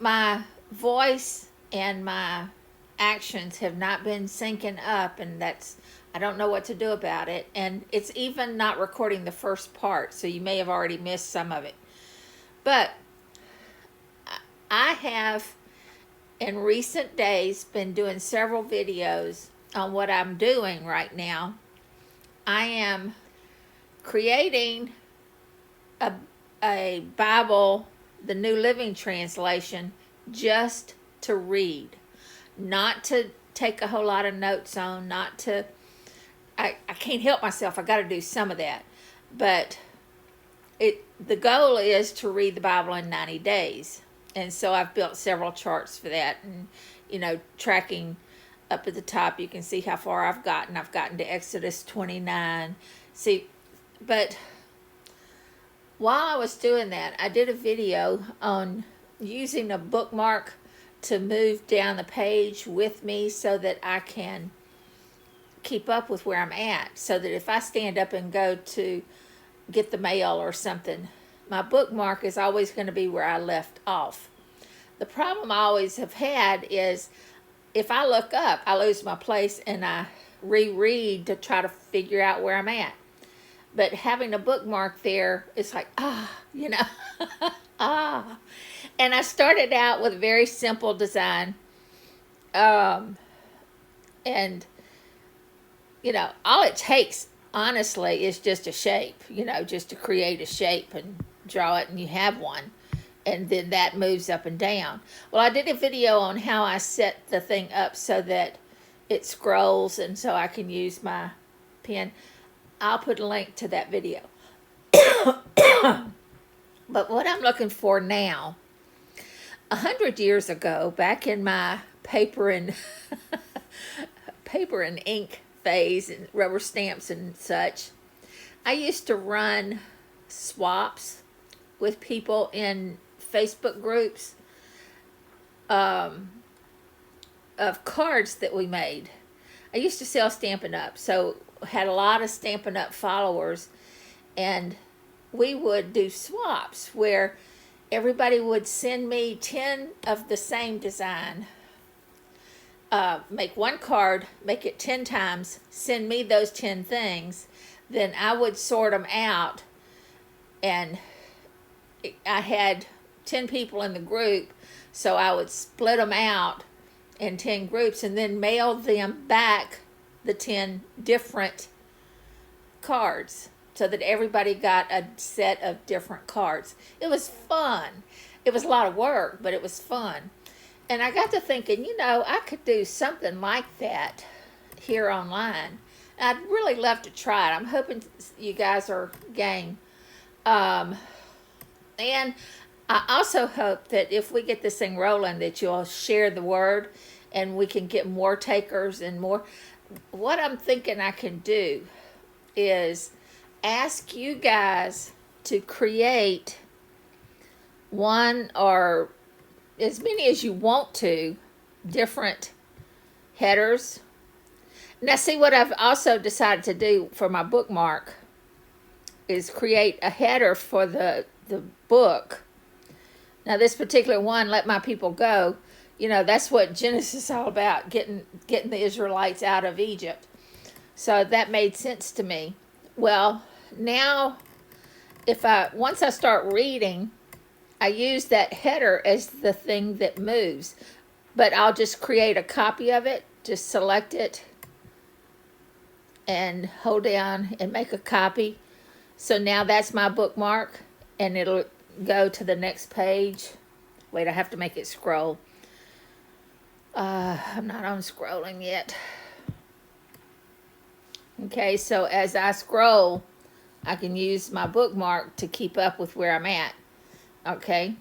My voice and my actions have not been syncing up, and I don't know what to do about it. And it's even not recording the first part, so you may have already missed some of it. But I have, in recent days, been doing several videos on what I'm doing right now. I am creating a, a Bible, the New Living Translation, just to read, not to take a whole lot of notes on, not to, I can't help myself. I got to do some of that. But the goal is to read the Bible in 90 days. And so I've built several charts for that, and tracking up at the top, you can see how far I've gotten. I've gotten to Exodus 29. See, but while I was doing that, I did a video on using a bookmark to move down the page with me so that I can keep up with where I'm at, so that if I stand up and go to get the mail or something, my bookmark is always going to be where I left off. The problem I always have had is if I look up, I lose my place and I reread to try to figure out where I'm at. But having a bookmark there, it's like, ah. And I started out with a very simple design. And, all it takes, honestly, is just a shape, just to create a shape and draw it, and you have one. And then that moves up and down. Well, I did a video on how I set the thing up so that it scrolls and so I can use my pen. I'll put a link to that video. But what I'm looking for now, 100 years ago, back in my paper and ink phase and rubber stamps and such, I used to run swaps with people in Facebook groups of cards that we made. I used to sell Stampin' Up, so had a lot of Stampin' Up followers, and we would do swaps where everybody would send me 10 of the same design, make one card, make it 10 times, send me those 10 things, then I would sort them out, and I had 10 people in the group, so I would split them out in 10 groups and then mail them back the 10 different cards so that everybody got a set of different cards. It was fun. It was a lot of work, but it was fun. And I got to thinking, I could do something like that here online. I'd really love to try it. I'm hoping you guys are game. And I also hope that if we get this thing rolling, that you'll share the word and we can get more takers and more. What I'm thinking I can do is ask you guys to create one or as many as you want to different headers. Now, see, what I've also decided to do for my bookmark is create a header for the book. Now, this particular one, Let My People Go, that's what Genesis is all about, getting the Israelites out of Egypt. So that made sense to me. Well, now, once I start reading, I use that header as the thing that moves. But I'll just create a copy of it, just select it, and hold down and make a copy. So now that's my bookmark, and it'll go to the next page. Wait, I have to make it scroll. I'm not on scrolling yet. Okay, so as I scroll, I can use my bookmark to keep up with where I'm at. Okay.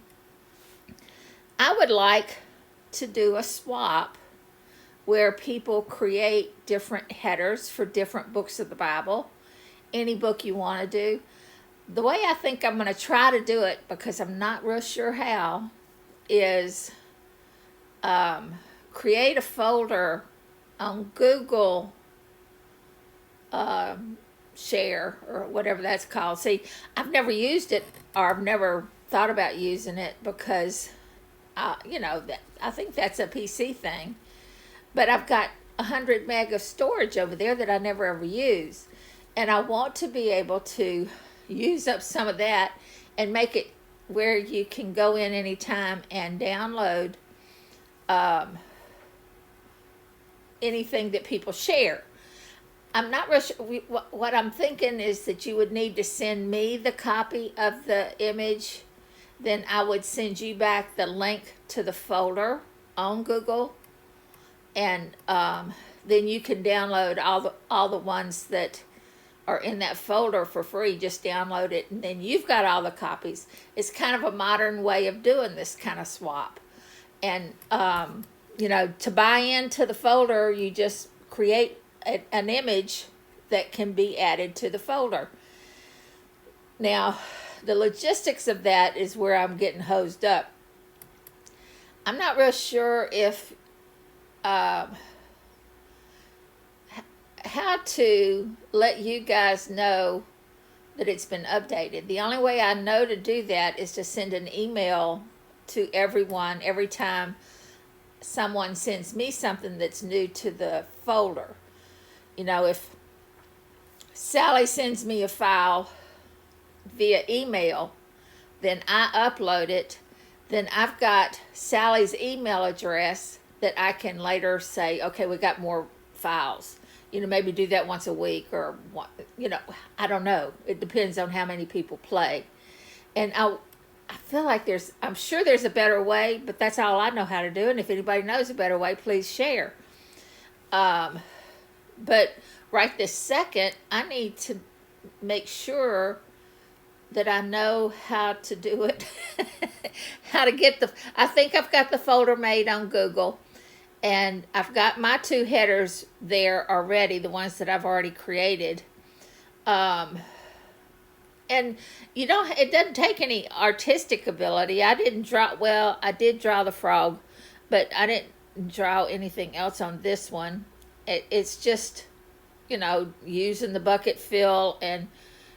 I would like to do a swap where people create different headers for different books of the Bible. Any book you want to do. The way I think I'm going to try to do it, because I'm not real sure how, is create a folder on Google Share or whatever that's called. See, I've never used it, or I've never thought about using it, because I think that's a PC thing. But I've got 100 meg of storage over there that I never ever use. And I want to be able to use up some of that and make it where you can go in anytime and download anything that people share. I'm not really sure. What I'm thinking is that you would need to send me the copy of the image. Then I would send you back the link to the folder on Google. And then you can download all the ones that are in that folder for free. Just download it, and then you've got all the copies. It's kind of a modern way of doing this kind of swap. And to buy into the folder, you just create an image that can be added to the folder. Now, the logistics of that is where I'm getting hosed up. I'm not real sure if how to let you guys know that it's been updated. The only way I know to do that is to send an email to everyone every time someone sends me something that's new to the folder. If Sally sends me a file via email, then I upload it. Then I've got Sally's email address that I can later say, okay, we got more files. Maybe do that once a week, or I don't know. It depends on how many people play. And I feel like I'm sure there's a better way, but that's all I know how to do. And if anybody knows a better way, please share. But right this second, I need to make sure that I know how to do it. How to get I think I've got the folder made on Google. And I've got my 2 headers there already, the ones that I've already created. And it doesn't take any artistic ability. I did draw the frog, but I didn't draw anything else on this one. It's just, using the bucket fill and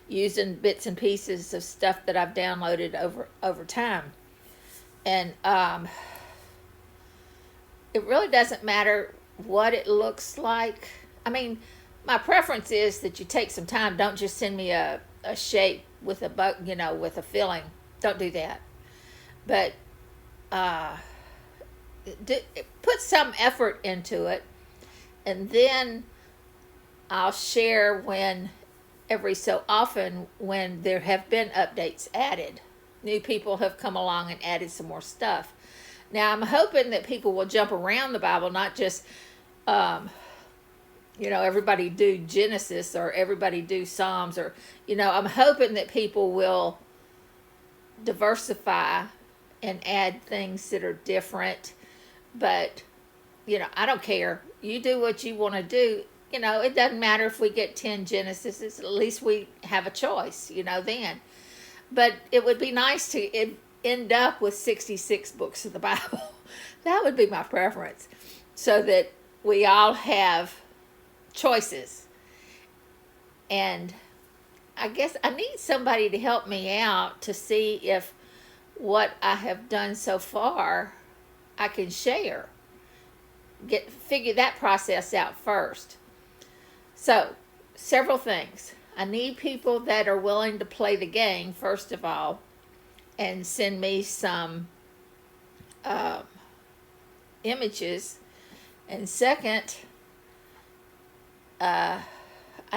using bits and pieces of stuff that I've downloaded over time. And it really doesn't matter what it looks like. I mean, my preference is that you take some time. Don't just send me a shape with with a filling. Don't do that. But put some effort into it, and then I'll share every so often when there have been updates added. New people have come along and added some more stuff. Now, I'm hoping that people will jump around the Bible, not just, everybody do Genesis or everybody do Psalms, or, I'm hoping that people will diversify and add things that are different. But, I don't care. You do what you want to do. It doesn't matter if we get 10 Genesises. At least we have a choice, then. But it would be nice to end up with 66 books of the Bible. That would be my preference, so that we all have choices. And I guess I need somebody to help me out to see if what I have done so far I can share. Figure that process out first. So, several things. I need people that are willing to play the game, first of all, and send me some images. And second, I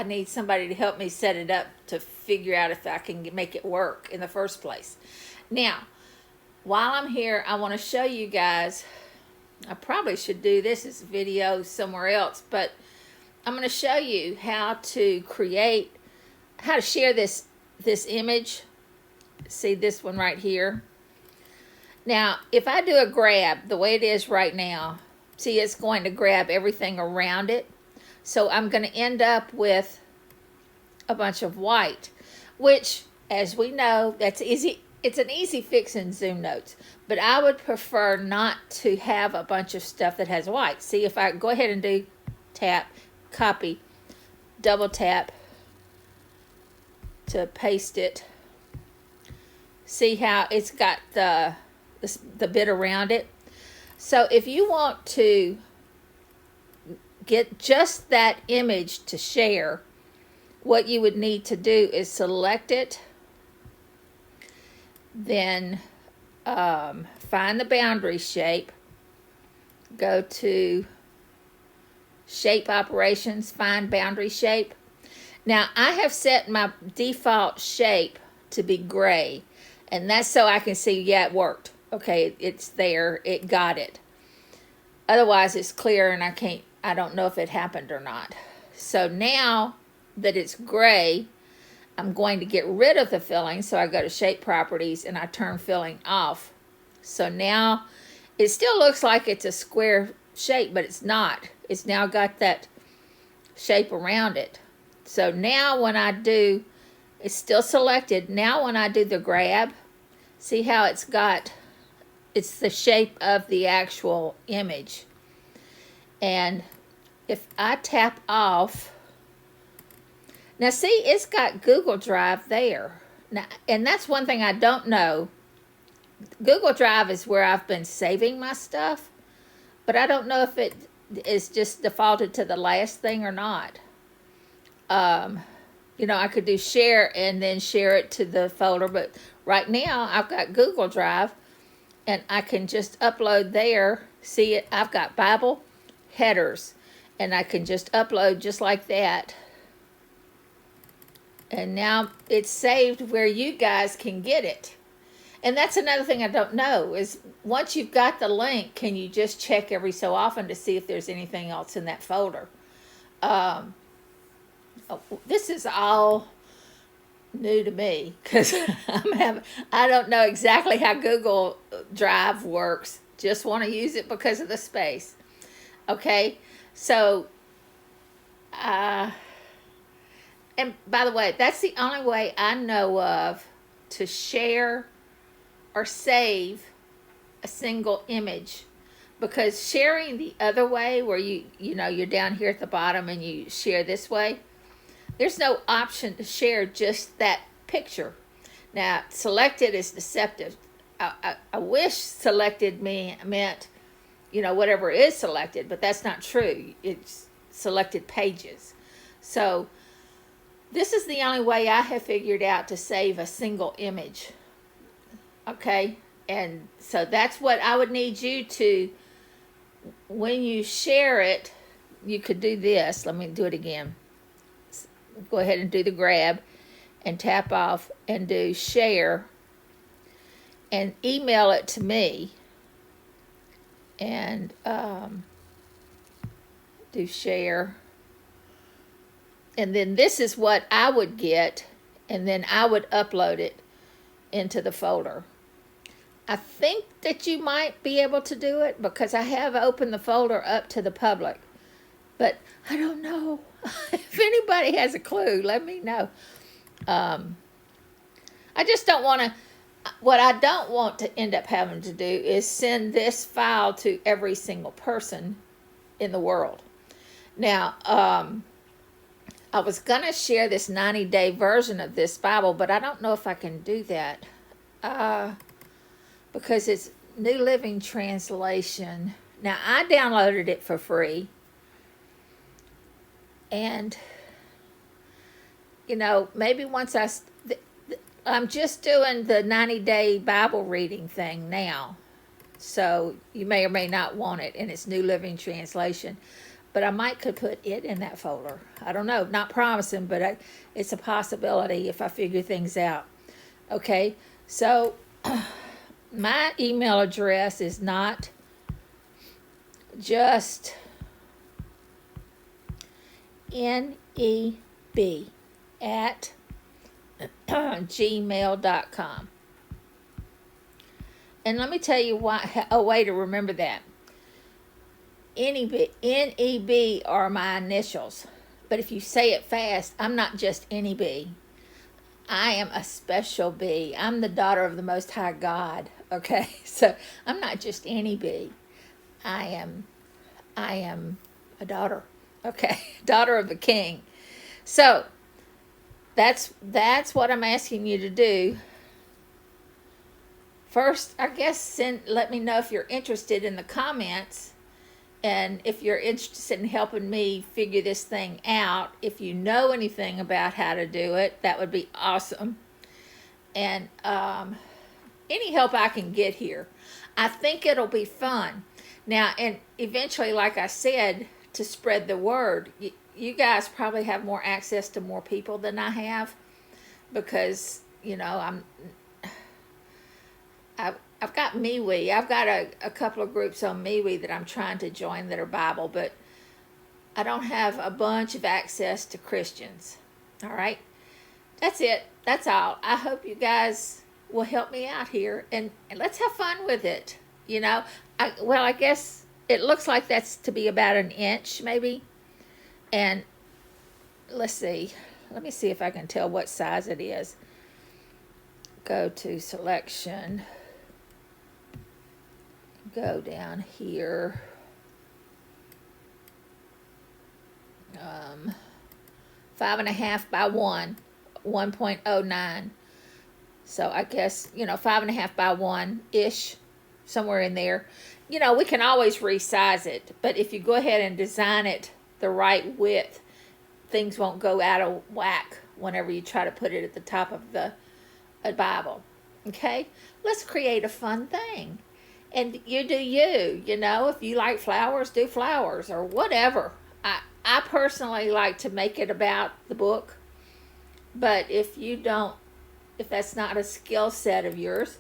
need somebody to help me set it up to figure out if I can make it work in the first place. Now, while I'm here, I want to show you guys, I probably should do this as a video somewhere else, but I'm going to show you how to share this image. See this one right here? Now, if I do a grab the way it is right now, see, it's going to grab everything around it. So I'm going to end up with a bunch of white, which, as we know, that's easy. It's an easy fix in Zoom Notes, but I would prefer not to have a bunch of stuff that has white. See, if I go ahead and do tap, copy, double tap to paste it, see how it's got the the bit around it. So if you want to get just that image to share, what you would need to do is select it, then find the boundary shape, go to shape operations, find boundary shape. Now I have set my default shape to be gray, and that's so I can see, yeah, it worked. Okay, it's there, it got it. Otherwise it's clear and I don't know if it happened or not. So now that it's gray, I'm going to get rid of the filling. So I go to shape properties and I turn filling off. So now it still looks like it's a square shape, but it's not. It's now got that shape around it. So now when I do, it's still selected. Now when I do the grab, see how it's the shape of the actual image. And if I tap off, now see, it's got Google Drive there. Now, and that's one thing I don't know. Google Drive is where I've been saving my stuff, but I don't know if it is just defaulted to the last thing or not. I could do share and then share it to the folder, but right now I've got Google Drive and I can just upload there. See it, I've got Bible headers and I can just upload just like that. And now it's saved where you guys can get it. And that's another thing I don't know is once you've got the link, can you just check every so often to see if there's anything else in that folder? This is all new to me because I don't know exactly how Google Drive works. Just want to use it because of the space. Okay, so and by the way, that's the only way I know of to share or save a single image, because sharing the other way where you're down here at the bottom and you share this way, there's no option to share just that picture. Now selected is deceptive. I wish selected meant whatever is selected, but that's not true. It's selected pages. So this is the only way I have figured out to save a single image. Okay, and so that's what I would need you to, when you share it, you could do this. Let me do it again. Go ahead and do the grab and tap off and do share and email it to me and do share. And then this is what I would get, and then I would upload it into the folder. I think that you might be able to do it because I have opened the folder up to the public, but I don't know. If anybody has a clue, let me know. I just don't want to, what I don't want to end up having to do is send this file to every single person in the world. Now, I was going to share this 90-day version of this Bible, but I don't know if I can do that because it's New Living Translation. Now, I downloaded it for free. And, maybe once I'm just doing the 90-day Bible reading thing now. So you may or may not want it in its New Living Translation. But I could put it in that folder. I don't know, not promising, but it's a possibility if I figure things out. Okay, so my email address is not just neb@gmail.com. And let me tell you a way to remember that. NEB are my initials. But if you say it fast, I'm not just NEB. I am a special B. I'm the daughter of the Most High God. Okay? So I'm not just NEB. I am a daughter. Okay? Daughter of the King. So that's what I'm asking you to do. first, I guess, let me know if you're interested in the comments. And if you're interested in helping me figure this thing out, if you know anything about how to do it, that would be awesome. And any help I can get here. I think it'll be fun. Now, and eventually, like I said, to spread the word, you guys probably have more access to more people than I have, because, you know, I've got MeWe. I've got a couple of groups on MeWe that I'm trying to join that are Bible, but I don't have a bunch of access to Christians. All right? That's it. That's all. I hope you guys will help me out here, and let's have fun with it. You know, I guess it looks like that's to be about an inch, maybe. And let's see. Let me see if I can tell what size it is. Go to selection. Go down here. 5.5 by 1.09. So I guess, 5.5 by 1-ish, somewhere in there. We can always resize it, but if you go ahead and design it the right width, things won't go out of whack whenever you try to put it at the top of a Bible. Okay? Let's create a fun thing. And you do you, if you like flowers, do flowers or whatever. I personally like to make it about the book, but if that's not a skill set of yours,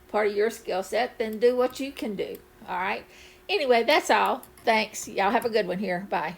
part of your skill set, then do what you can do. All right? Anyway, that's all. Thanks. Y'all have a good one here. Bye.